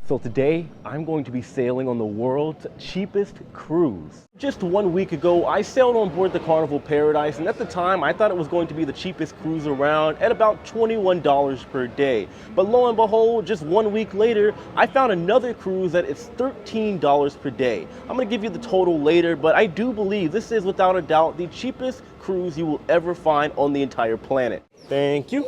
So today, I'm going to be sailing on the world's cheapest cruise. Just 1 week ago, I sailed on board the Carnival Paradise, and at the time, I thought it was going to be the cheapest cruise around at about $21 per day. But lo and behold, just 1 week later, I found another cruise that is $13 per day. I'm gonna give you the total later, but I do believe this is without a doubt the cheapest cruise you will ever find on the entire planet. Thank you.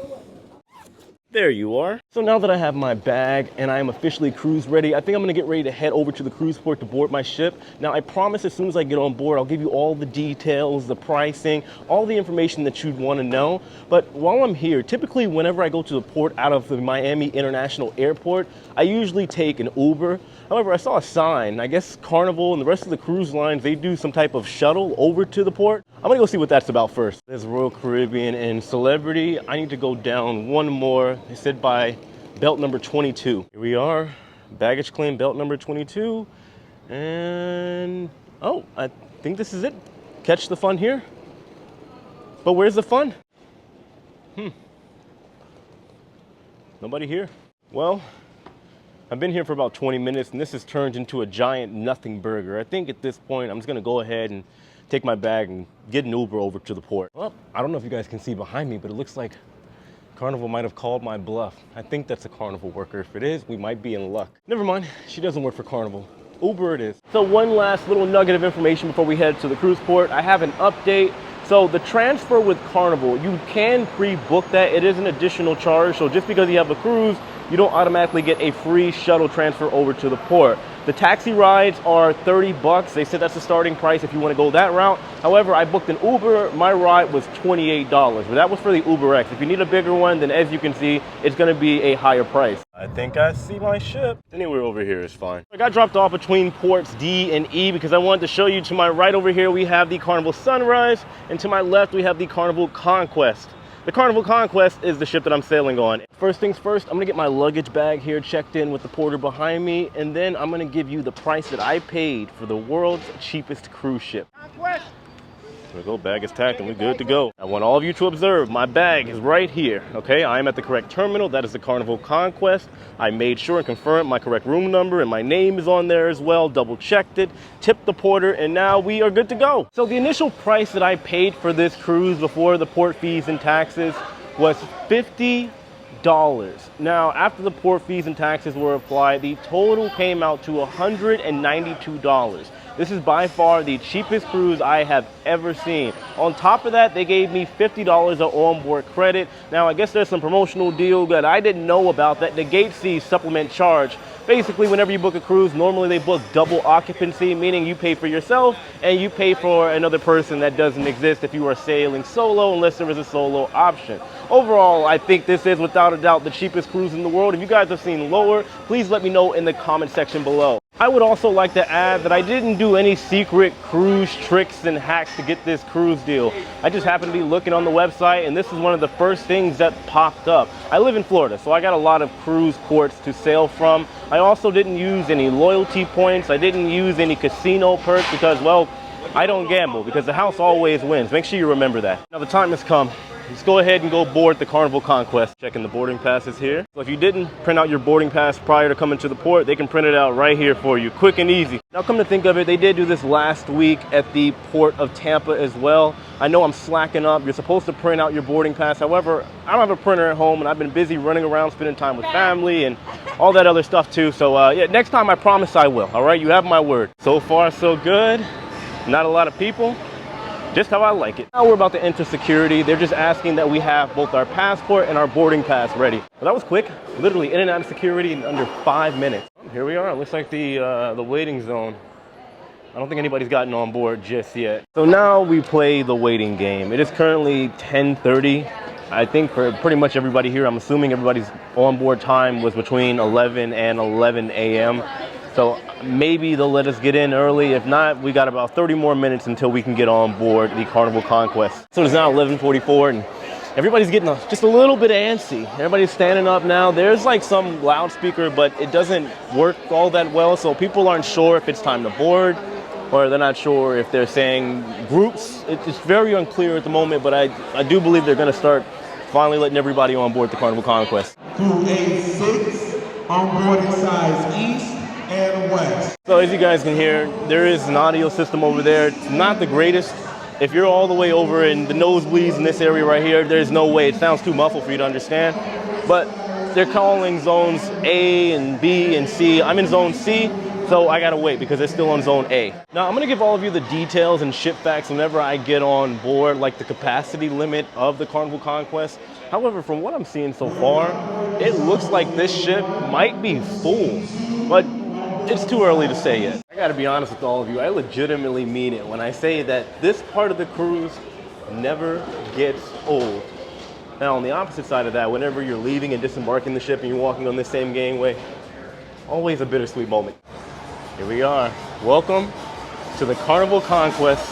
There you are. So now that I have my bag and I am officially cruise ready, I think I'm gonna get ready to head over to the cruise port to board my ship. Now I promise as soon as I get on board, I'll give you all the details, the pricing, all the information that you'd wanna know. But while I'm here, typically whenever I go to the port out of the Miami International Airport, I usually take an Uber. However, I saw a sign, I guess Carnival and the rest of the cruise lines, they do some type of shuttle over to the port. I'm gonna go see what that's about first. There's Royal Caribbean and Celebrity. I need to go down one more. They said by belt number 22. Here we are, baggage claim belt number 22. And, oh, I think this is it. Catch the fun here. But where's the fun? Nobody here. Well, I've been here for about 20 minutes and this has turned into a giant nothing burger. I think at this point, I'm just gonna go ahead and take my bag and get an Uber over to the port. Well, I don't know if you guys can see behind me, but it looks like Carnival might have called my bluff. I think that's a Carnival worker. If it is, we might be in luck. Never mind, she doesn't work for Carnival. Uber it is. So one last little nugget of information before we head to the cruise port. I have an update. So the transfer with Carnival, you can pre-book that. It is an additional charge. So just because you have a cruise, you don't automatically get a free shuttle transfer over to the port. The taxi rides are 30 bucks. They said that's the starting price if you want to go that route. However, I booked an Uber. My ride was $28, but that was for the Uber X. If you need a bigger one, then as you can see, it's going to be a higher price. I think I see my ship. Anywhere over here is fine. I got dropped off between ports D and E because I wanted to show you. To my right over here, we have the Carnival Sunrise, and to my left, we have the Carnival Conquest. The Carnival Conquest is the ship that I'm sailing on. First things first, I'm gonna get my luggage bag here checked in with the porter behind me, and then I'm gonna give you the price that I paid for the world's cheapest cruise ship. Conquest! There we go, bag is tacked and we're good to go. I want all of you to observe, my bag is right here, okay? I am at the correct terminal, that is the Carnival Conquest. I made sure and confirmed my correct room number and my name is on there as well, double checked it, tipped the porter, and now we are good to go. So the initial price that I paid for this cruise before the port fees and taxes was $50. Now, after the port fees and taxes were applied, the total came out to $192. This is by far the cheapest cruise I have ever seen. On top of that, they gave me $50 of onboard credit. Now, I guess there's some promotional deal that I didn't know about that negates the supplement charge. Basically, whenever you book a cruise, normally they book double occupancy, meaning you pay for yourself and you pay for another person that doesn't exist if you are sailing solo, unless there is a solo option. Overall, I think this is without a doubt the cheapest cruise in the world. If you guys have seen lower, please let me know in the comment section below. I would also like to add that I didn't do any secret cruise tricks and hacks to get this cruise deal. I just happened to be looking on the website and this is one of the first things that popped up. I live in Florida, so I got a lot of cruise ports to sail from. I also didn't use any loyalty points. I didn't use any casino perks because, well, I don't gamble because the house always wins. Make sure you remember that. Now the time has come. Let's go ahead and go board the Carnival Conquest. Checking the boarding passes here. So if you didn't print out your boarding pass prior to coming to the port, they can print it out right here for you, quick and easy. Now come to think of it, they did do this last week at the port of Tampa as well. I know I'm slacking up. You're supposed to print out your boarding pass. However, I don't have a printer at home and I've been busy running around, spending time with family and all that other stuff too. So yeah, next time I promise I will, all right? You have my word. So far, so good. Not a lot of people. Just how I like it. Now we're about to enter security. They're just asking that we have both our passport and our boarding pass ready. Well, that was quick. Literally in and out of security in under 5 minutes. Here we are. It looks like the waiting zone. I don't think anybody's gotten on board just yet. So now we play the waiting game. It is currently 10:30. I think for pretty much everybody here, I'm assuming everybody's onboard time was between 11 and 11 a.m. So maybe they'll let us get in early. If not, we got about 30 more minutes until we can get on board the Carnival Conquest. So it's now 11:44 and everybody's getting just a little bit antsy. Everybody's standing up now. There's like some loudspeaker, but it doesn't work all that well. So people aren't sure if it's time to board or they're not sure if they're saying groups. It's very unclear at the moment, but I do believe they're gonna start finally letting everybody on board the Carnival Conquest. 286, Onboarding sides east and west. So as you guys can hear, there is an audio system over there. It's not the greatest. If you're all the way over in the nosebleeds in this area right here, there's no way. It sounds too muffled for you to understand. But they're calling zones A and B and C. I'm in zone C, so I gotta wait because they're still on zone A. Now I'm gonna give all of you the details and ship facts whenever I get on board, like the capacity limit of the Carnival Conquest. However, from what I'm seeing so far, it looks like this ship might be full, but it's too early to say yet. I gotta be honest with all of you, I legitimately mean it when I say that this part of the cruise never gets old. Now on the opposite side of that, whenever you're leaving and disembarking the ship and you're walking on this same gangway, always a bittersweet moment. Here we are. Welcome to the Carnival Conquest.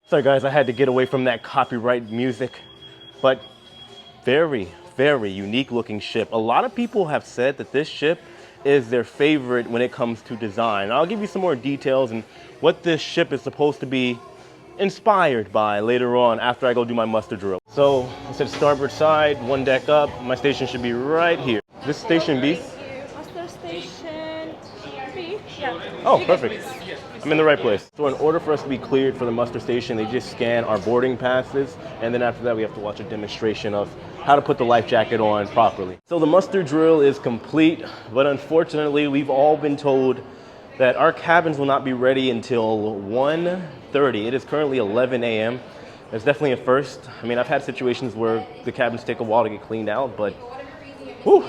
Sorry guys, I had to get away from that copyright music, but very, very unique looking ship. A lot of people have said that this ship is their favorite when it comes to design. I'll give you some more details and what this ship is supposed to be inspired by later on after I go do my muster drill. So I said starboard side, one deck up. My station should be right here. This station B? Muster station B, yeah. Oh, perfect. I'm in the right place. So in order for us to be cleared for the muster station, they just scan our boarding passes, and then after that we have to watch a demonstration of how to put the life jacket on properly. So the muster drill is complete, but unfortunately we've all been told that our cabins will not be ready until 1:30. It is currently 11 a.m. It's definitely a first. I mean, I've had situations where the cabins take a while to get cleaned out, but whew,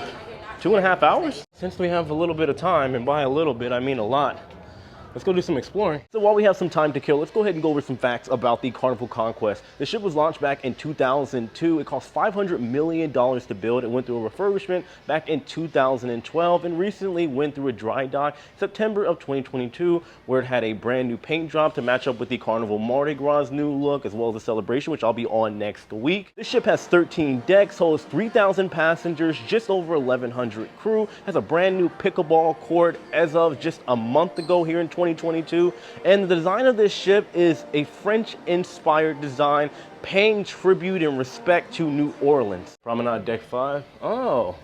2.5 hours? Since we have a little bit of time, and by a little bit, I mean a lot, let's go do some exploring. So while we have some time to kill, let's go ahead and go over some facts about the Carnival Conquest. The ship was launched back in 2002. It cost $500 million to build. It went through a refurbishment back in 2012 and recently went through a dry dock September of 2022, where it had a brand new paint job to match up with the Carnival Mardi Gras new look, as well as the celebration, which I'll be on next week. This ship has 13 decks, holds 3,000 passengers, just over 1,100 crew, has a brand new pickleball court as of just a month ago here in 2022, and the design of this ship is a French-inspired design, paying tribute and respect to New Orleans. Promenade Deck 5. Oh,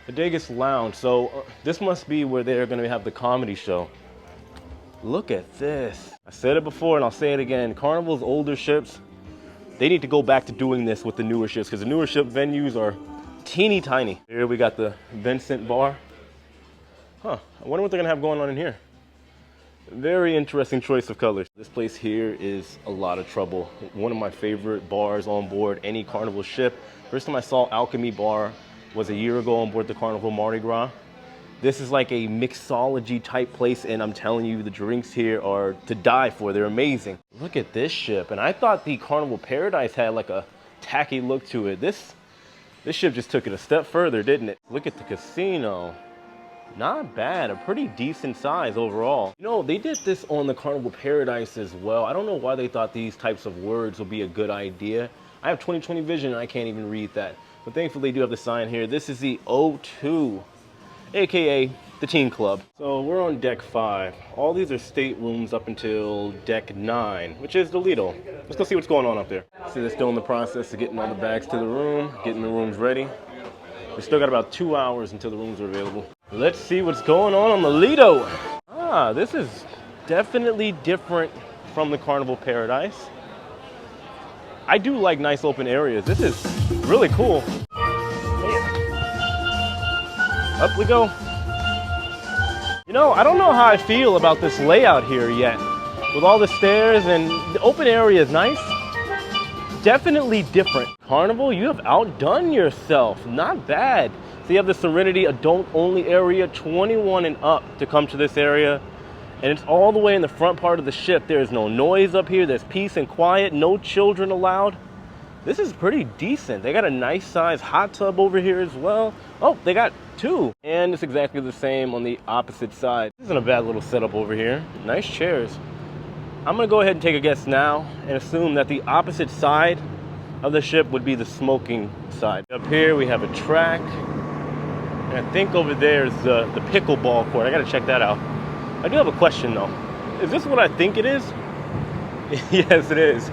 the Degas Lounge. So this must be where they're going to have the comedy show. Look at this. I said it before and I'll say it again. Carnival's older ships, they need to go back to doing this with the newer ships because the newer ship venues are teeny tiny. Here we got the Vincent Bar. Huh, I wonder what they're going to have going on in here. Very interesting choice of colors. This place here is a lot of trouble. One of my favorite bars on board any Carnival ship. First time I saw Alchemy Bar was a year ago on board the Carnival Mardi Gras. This is like a mixology type place, and I'm telling you, the drinks here are to die for. They're amazing. Look at this ship, and I thought the Carnival Paradise had like a tacky look to it. This ship just took it a step further, didn't it? Look at the casino. Not bad, a pretty decent size overall. You know, they did this on the Carnival Paradise as well. I don't know why they thought these types of words would be a good idea. I have 20/20 vision and I can't even read that. But thankfully they do have the sign here. This is the O2, AKA the Teen Club. So we're on deck 5. All these are staterooms up until deck 9, which is the Lido. Let's go see what's going on up there. See, they're still in the process of getting all the bags to the room, getting the rooms ready. We still got about 2 hours until the rooms are available. Let's see what's going on the Lido. Ah, this is definitely different from the Carnival Paradise. I do like nice open areas. This is really cool. Up we go. You know, I don't know how I feel about this layout here yet. With all the stairs and the open area is nice. Definitely different. Carnival, you have outdone yourself. Not bad. So you have the Serenity adult only area, 21 and up to come to this area. And it's all the way in the front part of the ship. There's no noise up here. There's peace and quiet. No children allowed. This is pretty decent. They got a nice size hot tub over here as well. Oh, they got 2. And it's exactly the same on the opposite side. This isn't a bad little setup over here. Nice chairs. I'm gonna go ahead and take a guess now and assume that the opposite side of the ship would be the smoking side. Up here we have a track. And I think over there is the pickleball court. I gotta check that out. I do have a question though. Is this what I think it is? Yes, it is.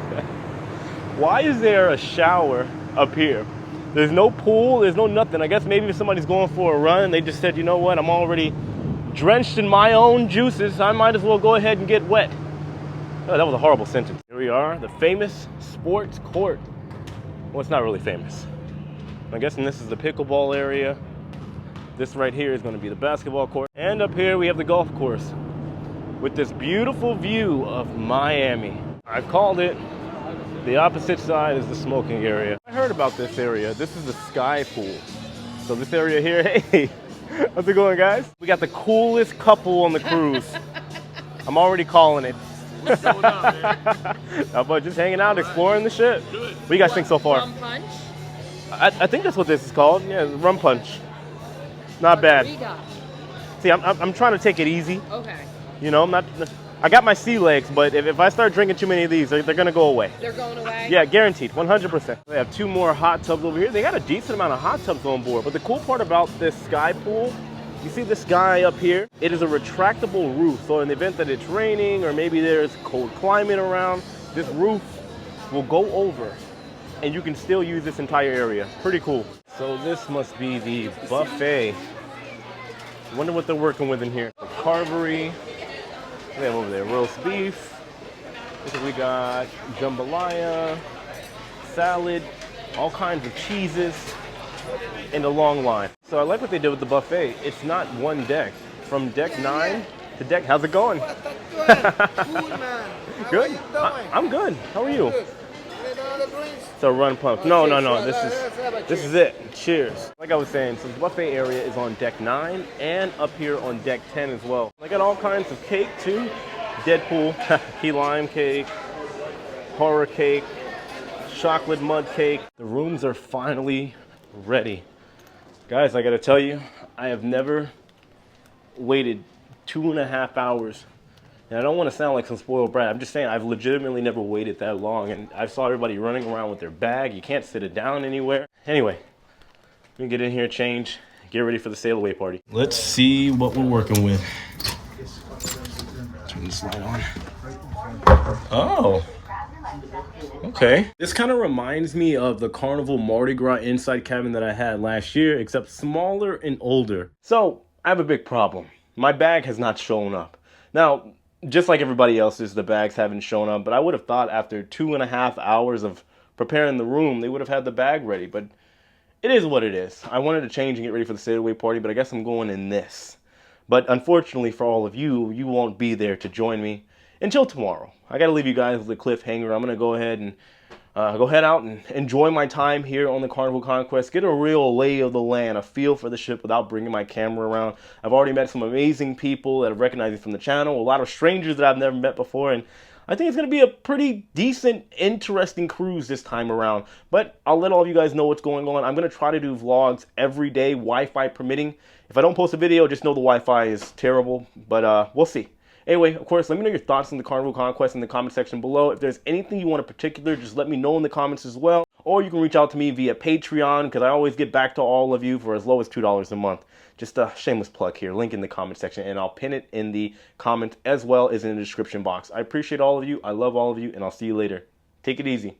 Why is there a shower up here? There's no pool, there's no nothing. I guess maybe if somebody's going for a run, they just said, you know what, I'm already drenched in my own juices. I might as well go ahead and get wet. Oh, that was a horrible sentence. Here we are, the famous sports court. Well, it's not really famous. I'm guessing this is the pickleball area. This right here is going to be the basketball court. And up here we have the golf course with this beautiful view of Miami. I've called it. The opposite side is the smoking area. I heard about this area. This is the sky pool. So this area here, hey, how's it going, guys? We got the coolest couple on the cruise. I'm already calling it. What's going on, man? How about just hanging out, exploring the ship? Good. What do you guys think so far? Rum punch. I think that's what this is called. Yeah, rum punch. Not bad. Margarita. See, I'm trying to take it easy. Okay. You know, I got my sea legs, but if I start drinking too many of these, they're gonna go away. They're going away? Yeah, guaranteed, 100%. They have 2 more hot tubs over here. They got a decent amount of hot tubs on board. But the cool part about this sky pool, you see this guy up here? It is a retractable roof. So in the event that it's raining or maybe there's cold climate around, this roof will go over and you can still use this entire area. Pretty cool. So this must be the buffet. I wonder what they're working with in here. The carvery. They have over there roast beef. We got jambalaya, salad, all kinds of cheeses, and a long line. So I like what they did with the buffet. It's not one deck. From deck 9 to deck, how's it going? Good, man. Good? I'm good. How are you? Good. Another drinks? So run pump. No. This This is it. Cheers. Like I was saying, so the buffet area is on deck 9 and up here on deck 10 as well. I got all kinds of cake too. Deadpool, key lime cake, horror cake, chocolate mud cake. The rooms are finally ready. Guys, I gotta tell you, I have never waited 2.5 hours. And I don't want to sound like some spoiled brat. I'm just saying I've legitimately never waited that long. And I saw everybody running around with their bag. You can't sit it down anywhere. Anyway, we can get in here, change, get ready for the sail away party. Let's see what we're working with. Turn this light on. Oh. Okay. This kind of reminds me of the Carnival Mardi Gras inside cabin that I had last year, except smaller and older. So I have a big problem. My bag has not shown up. Now, just like everybody else's, the bags haven't shown up, but I would have thought after 2.5 hours of preparing the room, they would have had the bag ready, but it is what it is. I wanted to change and get ready for the sail away party, but I guess I'm going in this. But unfortunately for all of you, you won't be there to join me until tomorrow. I got to leave you guys with a cliffhanger. I'm going to go ahead and head out and enjoy my time here on the Carnival Conquest. Get a real lay of the land, a feel for the ship without bringing my camera around. I've already met some amazing people that have recognized me from the channel, a lot of strangers that I've never met before, and I think it's going to be a pretty decent, interesting cruise this time around. But I'll let all of you guys know what's going on. I'm going to try to do vlogs every day, Wi-Fi permitting. If I don't post a video, just know the Wi-Fi is terrible, but we'll see. Anyway, of course, let me know your thoughts on the Carnival Conquest in the comment section below. If there's anything you want in particular, just let me know in the comments as well. Or you can reach out to me via Patreon, because I always get back to all of you for as low as $2 a month. Just a shameless plug here. Link in the comment section, and I'll pin it in the comment as well as in the description box. I appreciate all of you. I love all of you, and I'll see you later. Take it easy.